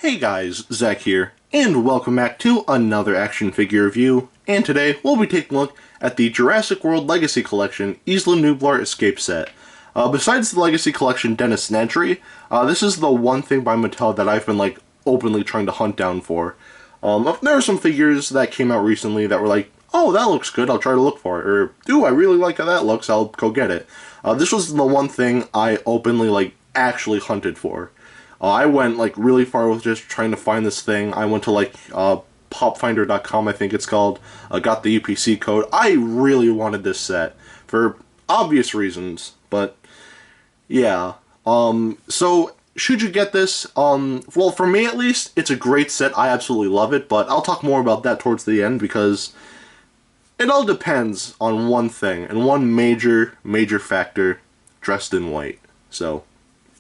Hey guys, Zack here, and welcome back to another action figure review, and today we'll be taking a look at the Jurassic World Legacy Collection Isla Nublar Escape Set. Besides the Legacy Collection Dennis Nedry, this is the one thing by Mattel that I've been openly trying to hunt down for. There are some figures that came out recently that were like, oh, that looks good, I'll try to look for it, or, ooh, I really like how that looks, I'll go get it. This was the one thing I openly, actually hunted for. I went, really far with just trying to find this thing. I went to, popfinder.com, I think it's called, got the UPC code. I really wanted this set, for obvious reasons, but, yeah. So, should you get this? Well, for me at least, it's a great set. I absolutely love it, but I'll talk more about that towards the end, because it all depends on one thing, and one major factor, dressed in white. So,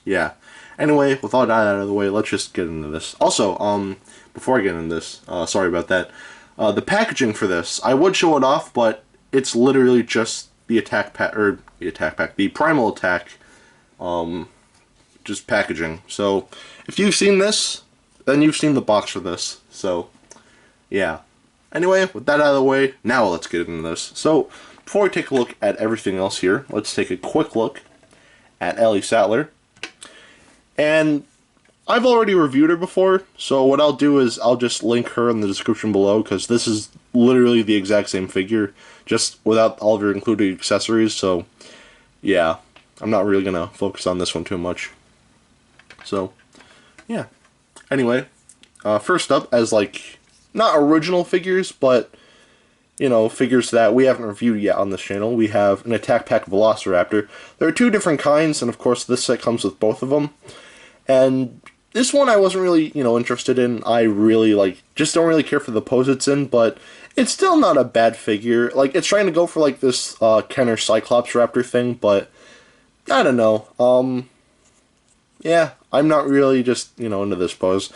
yeah. Anyway, with all that out of the way, let's just get into this. Also, before I get into this, sorry about that, the packaging for this, I would show it off, but it's literally just the the Primal Attack, just packaging. So, if you've seen this, then you've seen the box for this. So, yeah. Anyway, with that out of the way, now let's get into this. So, before we take a look at everything else here, let's take a quick look at Ellie Sattler. And I've already reviewed her before, so what I'll do is I'll just link her in the description below, because this is literally the exact same figure, just without all of her included accessories, so yeah, I'm not really going to focus on this one too much. So, yeah. Anyway, first up, as not original figures, but, you know, figures that we haven't reviewed yet on this channel, we have an Attack Pack Velociraptor. There are two different kinds, and of course this set comes with both of them. And this one I wasn't really, interested in. I really, just don't really care for the pose it's in, but it's still not a bad figure. It's trying to go for, this Kenner Cyclops Raptor thing, but I don't know. Yeah, I'm not really just, into this pose.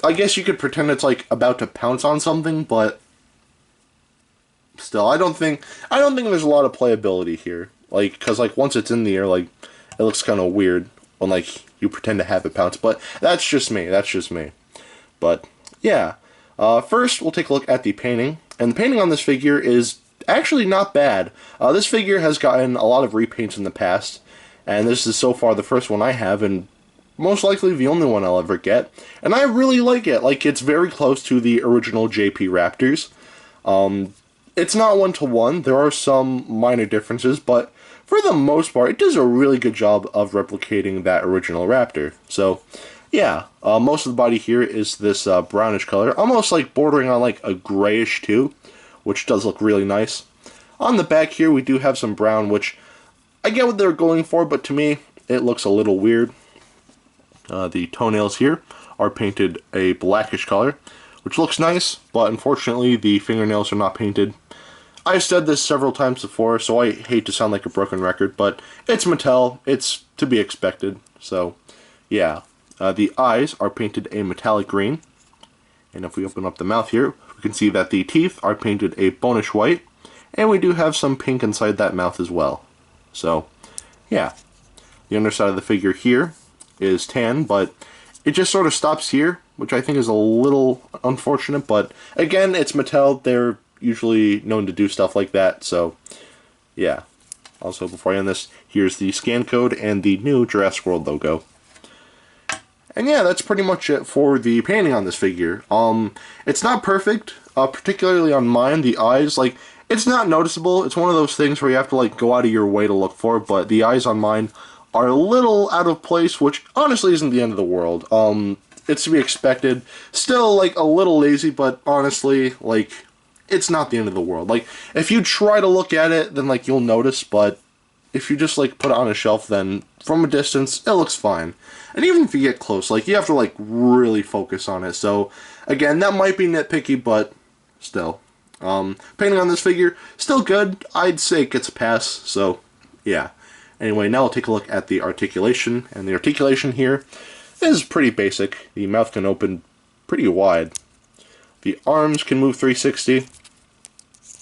I guess you could pretend it's, about to pounce on something, but still, I don't think there's a lot of playability here. Because, once it's in the air, it looks kind of weird when, you pretend to have it pounce, but that's just me, But, yeah. First, we'll take a look at the painting, and the painting on this figure is actually not bad. This figure has gotten a lot of repaints in the past, and this is so far the first one I have, and most likely the only one I'll ever get, and I really like it. It's very close to the original JP Raptors. It's not one-to-one, there are some minor differences, but for the most part, it does a really good job of replicating that original Raptor. So, yeah, most of the body here is this brownish color, almost bordering on a grayish too, which does look really nice. On the back here, we do have some brown, which I get what they're going for, but to me, it looks a little weird. The toenails here are painted a blackish color, which looks nice, but unfortunately, the fingernails are not painted. I've said this several times before, so I hate to sound like a broken record, but it's Mattel, it's to be expected, so yeah. The eyes are painted a metallic green, and if we open up the mouth here, we can see that the teeth are painted a bonish white, and we do have some pink inside that mouth as well. So, yeah. The underside of the figure here is tan, but it just sort of stops here, which I think is a little unfortunate, but again, it's Mattel, they're usually known to do stuff like that, so yeah. Also, before I end this, here's the scan code and the new Jurassic World logo. And yeah, that's pretty much it for the painting on this figure. It's not perfect, particularly on mine. The eyes, it's not noticeable. It's one of those things where you have to go out of your way to look for, but the eyes on mine are a little out of place, which honestly isn't the end of the world. It's to be expected. Still, a little lazy, but honestly, it's not the end of the world. If you try to look at it, then, you'll notice, but if you just, put it on a shelf, then from a distance, it looks fine. And even if you get close, you have to, really focus on it. So, again, that might be nitpicky, but still. Painting on this figure, still good. I'd say it gets a pass, so, yeah. Anyway, now we'll take a look at the articulation, and the articulation here is pretty basic. The mouth can open pretty wide. The arms can move 360,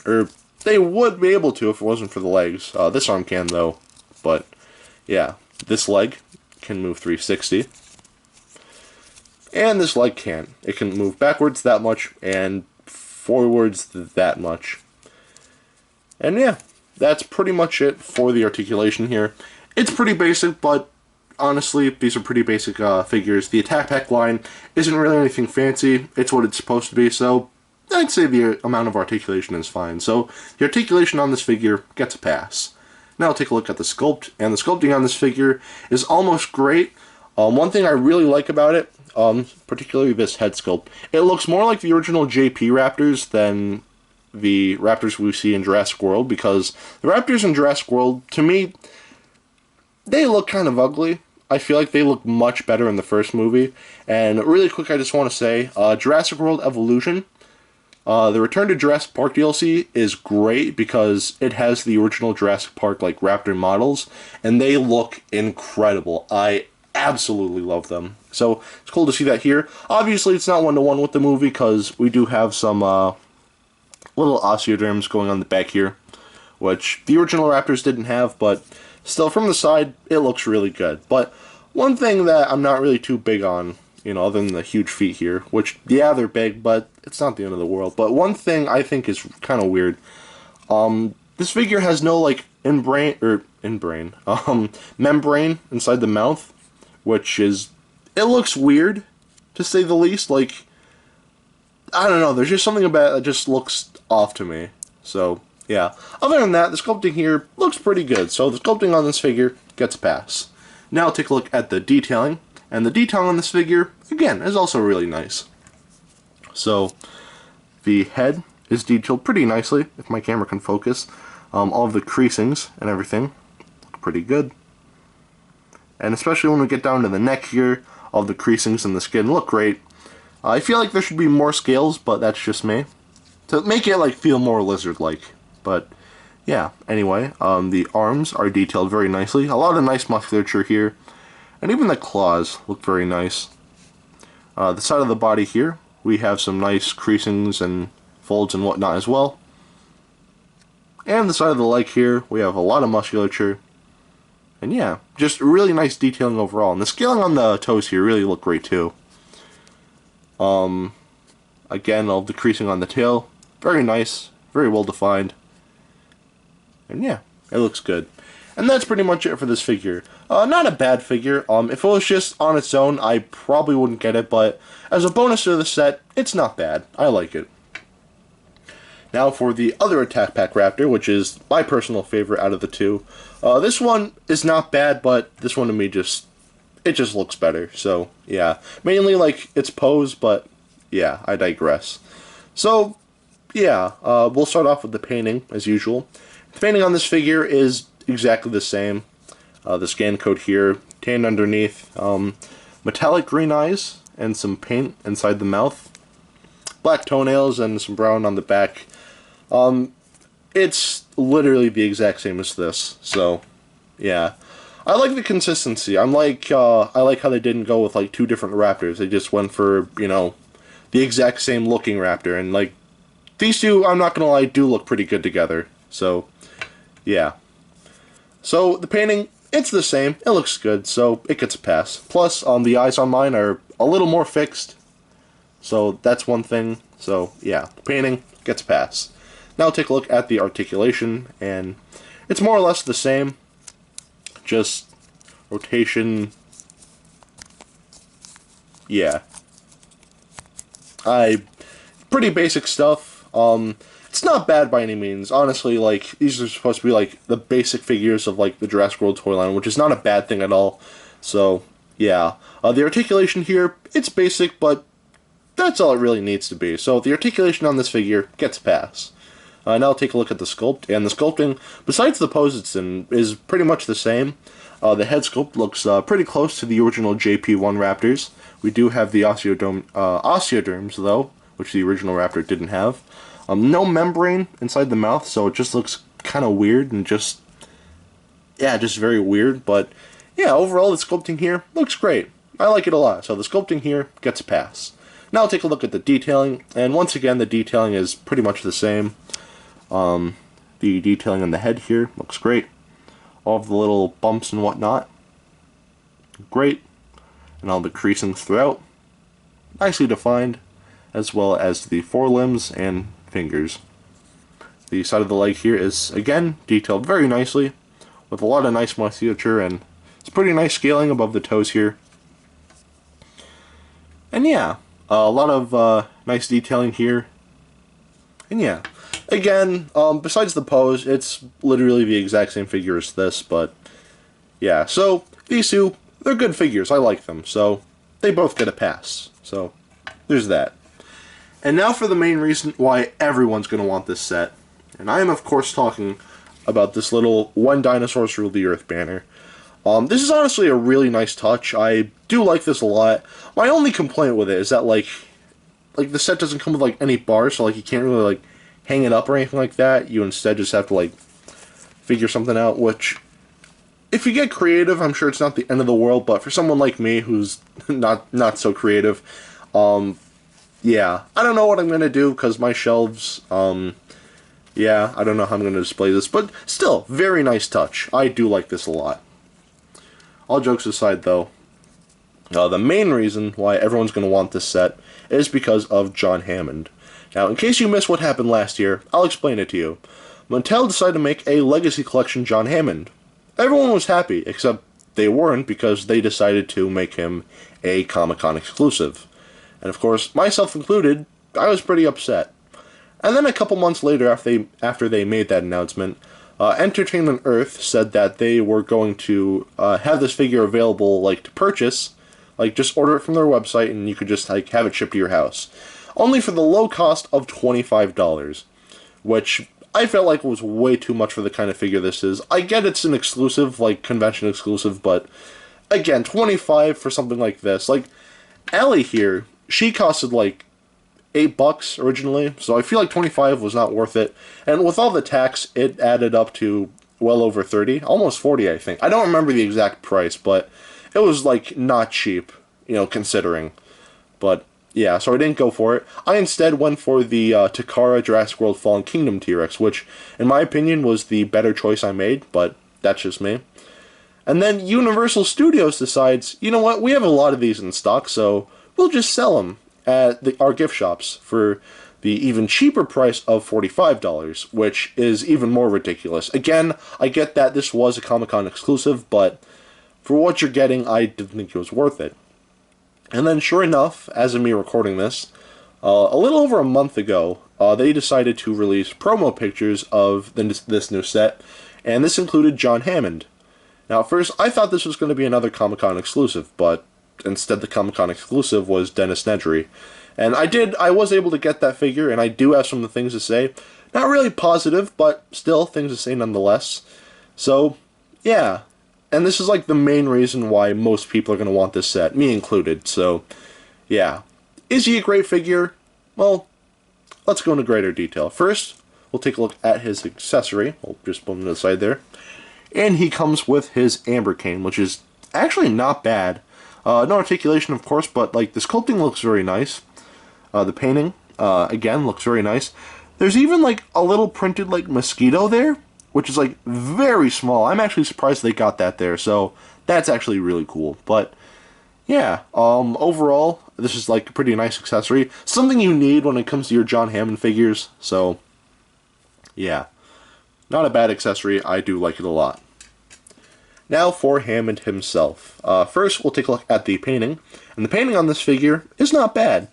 or they would be able to if it wasn't for the legs. This arm can, though, but yeah, this leg can move 360. And this leg can't. It can move backwards that much and forwards that much. And yeah, that's pretty much it for the articulation here. It's pretty basic, but honestly, these are pretty basic figures. The attack pack line isn't really anything fancy. It's what it's supposed to be, so I'd say the amount of articulation is fine. So the articulation on this figure gets a pass. Now take a look at the sculpt, and the sculpting on this figure is almost great. One thing I really like about it, particularly this head sculpt, it looks more like the original JP Raptors than the Raptors we see in Jurassic World, because the Raptors in Jurassic World, to me, they look kind of ugly. I feel like they look much better in the first movie. And really quick, I just want to say, Jurassic World Evolution, the Return to Jurassic Park DLC is great because it has the original Jurassic Park like Raptor models, and they look incredible. I absolutely love them. So it's cool to see that here. Obviously, it's not one-to-one with the movie because we do have some little osteoderms going on the back here, which the original Raptors didn't have, but still, from the side, it looks really good. But one thing that I'm not really too big on, other than the huge feet here, which, yeah, they're big, but it's not the end of the world. But one thing I think is kind of weird, this figure has no, like, membrane inside the mouth, which is, it looks weird, to say the least. Like, I don't know, there's just something about it that just looks off to me. So, yeah. Other than that, the sculpting here looks pretty good. So the sculpting on this figure gets a pass. Now take a look at the detailing. And the detailing on this figure, again, is also really nice. So the head is detailed pretty nicely, if my camera can focus. All of the creasings and everything look pretty good. And especially when we get down to the neck here, all the creasings and the skin look great. I feel like there should be more scales, but that's just me, to make it like feel more lizard-like. But yeah, anyway, the arms are detailed very nicely. A lot of nice musculature here, and even the claws look very nice. The side of the body here, we have some nice creasings and folds and whatnot as well. And the side of the leg here, we have a lot of musculature. And yeah, just really nice detailing overall. And the scaling on the toes here really look great too. Again, all the creasing on the tail, very nice, very well defined. And yeah, it looks good. And that's pretty much it for this figure. Not a bad figure. If it was just on its own, I probably wouldn't get it, but as a bonus to the set, it's not bad. I like it. Now for the other Attack Pack Raptor, which is my personal favorite out of the two. This one is not bad, but this one to me it just looks better. So yeah, mainly like its pose, but yeah, I digress. So yeah, we'll start off with the painting as usual. The painting on this figure is exactly the same. The scan code here, tan underneath, metallic green eyes, and some paint inside the mouth. Black toenails and some brown on the back. It's literally the exact same as this, so yeah. I like the consistency. I like how they didn't go with like two different Raptors. They just went for, the exact same looking Raptor, and like these two, I'm not gonna lie, do look pretty good together. So yeah. So the painting, it's the same. It looks good, so it gets a pass. Plus, the eyes on mine are a little more fixed, so that's one thing. So yeah, the painting gets a pass. Now take a look at the articulation, and it's more or less the same. Just rotation. Yeah. Pretty basic stuff. It's not bad by any means. Honestly, like, these are supposed to be, like, the basic figures of, like, the Jurassic World toy line, which is not a bad thing at all. So, yeah. The articulation here, it's basic, but that's all it really needs to be. So, the articulation on this figure gets a pass. Now take a look at the sculpt, and the sculpting, besides the pose it's in, is pretty much the same. The head sculpt looks pretty close to the original JP1 Raptors. We do have the osteoderms, though, which the original Raptor didn't have. No membrane inside the mouth, so it just looks kind of weird and just very weird. But yeah, overall the sculpting here looks great. I like it a lot, so the sculpting here gets a pass. Now I'll take a look at the detailing, and once again the detailing is pretty much the same. The detailing on the head here looks great. All of the little bumps and whatnot, great. And all the creasings throughout, nicely defined, as well as the forelimbs and fingers. The side of the leg here is, again, detailed very nicely, with a lot of nice musculature, and it's pretty nice scaling above the toes here. And yeah, a lot of nice detailing here. And yeah, again, besides the pose, it's literally the exact same figure as this, but yeah, so these two, they're good figures. I like them, so they both get a pass. So there's that. And now for the main reason why everyone's going to want this set. And I am, of course, talking about this little When Dinosaurs Ruled the Earth banner. This is honestly a really nice touch. I do like this a lot. My only complaint with it is that, like the set doesn't come with, like, any bars, so, like, you can't really, like, hang it up or anything like that. You instead just have to, like, figure something out, which, if you get creative, I'm sure it's not the end of the world, but for someone like me who's not so creative, yeah, I don't know what I'm going to do, because my shelves, yeah, I don't know how I'm going to display this, but still, very nice touch. I do like this a lot. All jokes aside, though, the main reason why everyone's going to want this set is because of John Hammond. Now, in case you missed what happened last year, I'll explain it to you. Mattel decided to make a Legacy Collection John Hammond. Everyone was happy, except they weren't, because they decided to make him a Comic-Con exclusive. And of course, myself included, I was pretty upset. And then a couple months later, after they made that announcement, Entertainment Earth said that they were going to have this figure available, like, to purchase. Like, just order it from their website and you could just, like, have it shipped to your house. Only for the low cost of $25, which I felt like was way too much for the kind of figure this is. I get it's an exclusive, like, convention exclusive, but again, $25 for something like this. Like, Ellie here, she costed, like, $8 originally, so I feel like $25 was not worth it. And with all the tax, it added up to well over $30, almost $40, I think. I don't remember the exact price, but it was, like, not cheap, you know, considering. But yeah, so I didn't go for it. I instead went for the Takara Jurassic World Fallen Kingdom T-Rex, which, in my opinion, was the better choice I made, but that's just me. And then Universal Studios decides, you know what, we have a lot of these in stock, so we'll just sell them at our gift shops for the even cheaper price of $45, which is even more ridiculous. Again, I get that this was a Comic-Con exclusive, but for what you're getting, I didn't think it was worth it. And then, sure enough, as of me recording this, a little over a month ago, they decided to release promo pictures of this new set, and this included John Hammond. Now, at first, I thought this was going to be another Comic-Con exclusive, but instead the Comic-Con exclusive was Dennis Nedry. And I was able to get that figure, and I do have some things to say. Not really positive, but still things to say nonetheless. So, yeah. And this is like the main reason why most people are going to want this set, me included, so yeah. Is he a great figure? Well, let's go into greater detail. First, we'll take a look at his accessory. We'll just put him to the side there. And he comes with his amber cane, which is actually not bad. No articulation, of course, but like the sculpting looks very nice. The painting, again, looks very nice. There's even like a little printed like mosquito there, which is like very small. I'm actually surprised they got that there, so that's actually really cool. But yeah, overall, this is like a pretty nice accessory. Something you need when it comes to your John Hammond figures, so yeah. Not a bad accessory, I do like it a lot. Now for Hammond himself. First, we'll take a look at the painting, and the painting on this figure is not bad.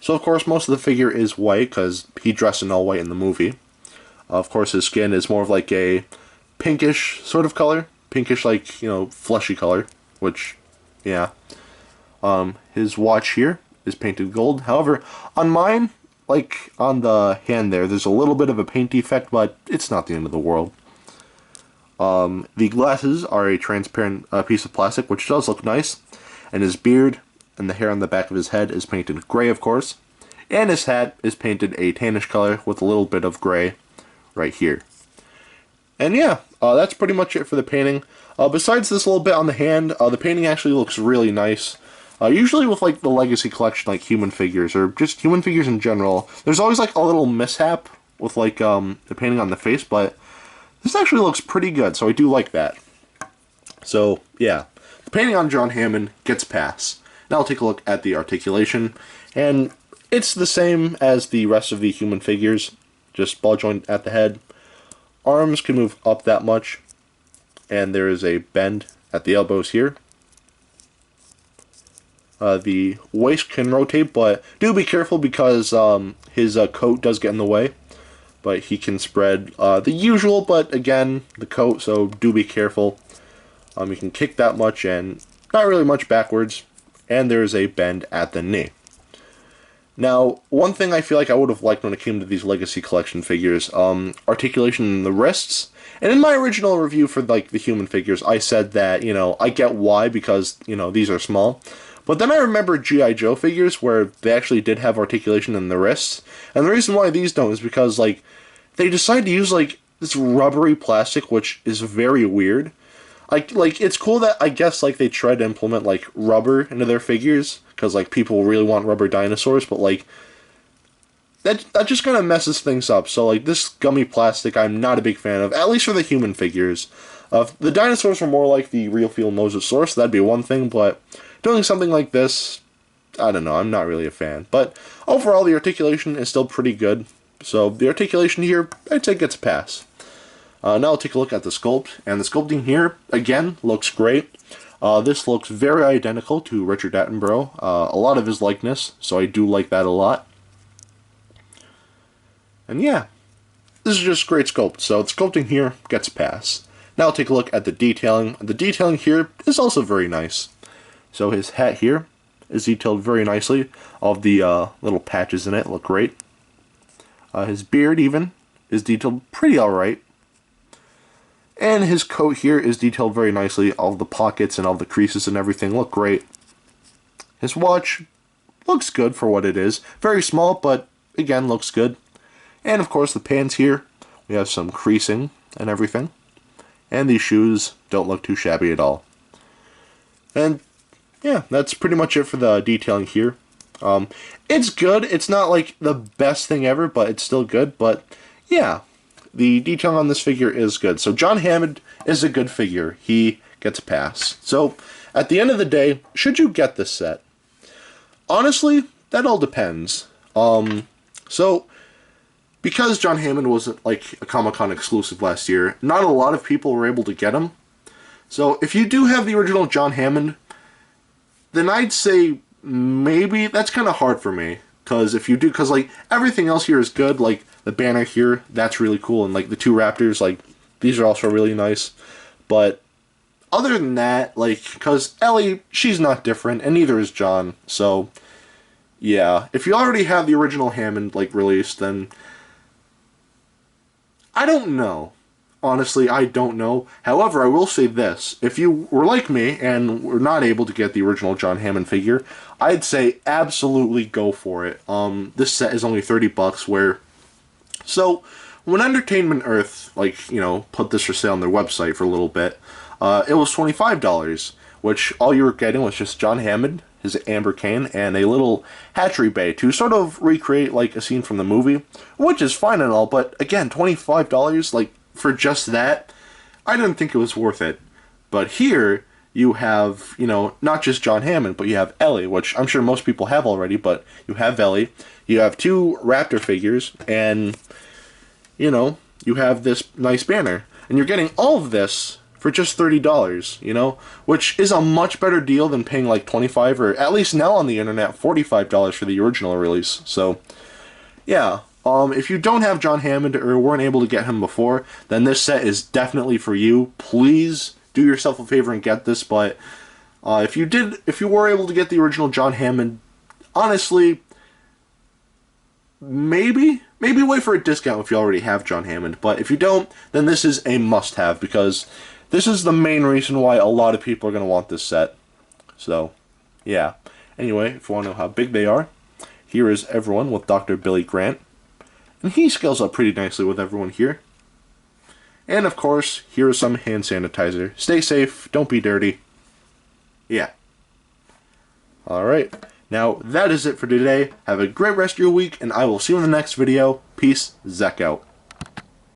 So of course, most of the figure is white, because he dressed in all white in the movie. Of course, his skin is more of like a pinkish sort of color. Pinkish, like, you know, fleshy color. Which, yeah. His watch here is painted gold. However, on mine, like on the hand there's a little bit of a paint defect, but it's not the end of the world. The glasses are a transparent piece of plastic, which does look nice. And his beard and the hair on the back of his head is painted gray, of course. And his hat is painted a tannish color with a little bit of gray right here. And yeah, that's pretty much it for the painting. Besides this little bit on the hand, the painting actually looks really nice. Usually with like the Legacy Collection, like human figures, or just human figures in general, there's always like a little mishap with like the painting on the face, but this actually looks pretty good, so I do like that. So yeah, the painting on John Hammond gets a pass. Now I'll take a look at the articulation, and it's the same as the rest of the human figures, just ball joint at the head. Arms can move up that much, and there is a bend at the elbows here. The waist can rotate, but do be careful because his coat does get in the way. But he can spread the usual, but again, the coat, so do be careful. You can kick that much and not really much backwards, and there's a bend at the knee. Now, one thing I feel like I would have liked when it came to these Legacy Collection figures, articulation in the wrists. And in my original review for like the human figures, I said that, I get why, because, these are small. But then I remember G.I. Joe figures where they actually did have articulation in the wrists. And the reason why these don't is because, like, they decide to use, like, this rubbery plastic, which is very weird. Like, it's cool that, I guess, like, they tried to implement, like, rubber into their figures, because, like, people really want rubber dinosaurs, but, like, that just kind of messes things up. So, like, this gummy plastic I'm not a big fan of, at least for the human figures. The dinosaurs were more like the real feel Mosasaurus, so that'd be one thing, but doing something like this, I don't know, I'm not really a fan. But overall, the articulation is still pretty good. So the articulation here, I'd say gets a pass. Now I'll take a look at the sculpt, and the sculpting here, again, looks great. This looks very identical to Richard Attenborough, a lot of his likeness, so I do like that a lot. And yeah, this is just great sculpt, so the sculpting here gets a pass. Now I'll take a look at the detailing. The detailing here is also very nice. So his hat here is detailed very nicely. All of the little patches in it look great. His beard even is detailed pretty alright. And his coat here is detailed very nicely. All of the pockets and all the creases and everything look great. His watch looks good for what it is. Very small, but again, looks good. And of course the pants here, we have some creasing and everything. And these shoes don't look too shabby at all. And yeah, that's pretty much it for the detailing here. It's good. It's not like the best thing ever, but it's still good. But yeah, the detailing on this figure is good. So John Hammond is a good figure. He gets a pass. So at the end of the day, should you get this set? Honestly, that all depends. So because John Hammond was like a Comic-Con exclusive last year, not a lot of people were able to get him. So if you do have the original John Hammond, then I'd say maybe that's kind of hard for me. Because if you do, because like everything else here is good, like the banner here, that's really cool, and like the two raptors, like these are also really nice. But other than that, like, because Ellie, she's not different, and neither is John. So yeah, if you already have the original Hammond like released, then I don't know. Honestly, I don't know. However, I will say this. If you were like me and were not able to get the original John Hammond figure, I'd say absolutely go for it. This set is only $30, where... So, when Entertainment Earth, like, put this for sale on their website for a little bit, it was $25, which all you were getting was just John Hammond, his amber cane, and a little hatchery bay to sort of recreate, like, a scene from the movie, which is fine and all, but again, $25, like, for just that, I didn't think it was worth it. But here, you have, not just John Hammond, but you have Ellie, which I'm sure most people have already, but you have Ellie, you have two Raptor figures, and, you have this nice banner. And you're getting all of this for just $30, which is a much better deal than paying like $25, or at least now on the internet, $45 for the original release. So, yeah. If you don't have John Hammond or weren't able to get him before, then this set is definitely for you. Please do yourself a favor and get this. But if you were able to get the original John Hammond, honestly, maybe wait for a discount if you already have John Hammond. But if you don't, then this is a must-have, because this is the main reason why a lot of people are going to want this set. So, yeah. Anyway, if you want to know how big they are, here is everyone with Dr. Billy Grant. And he scales up pretty nicely with everyone here. And of course, here is some hand sanitizer. Stay safe, don't be dirty. Yeah. Alright, now that is it for today. Have a great rest of your week, and I will see you in the next video. Peace, Zack out.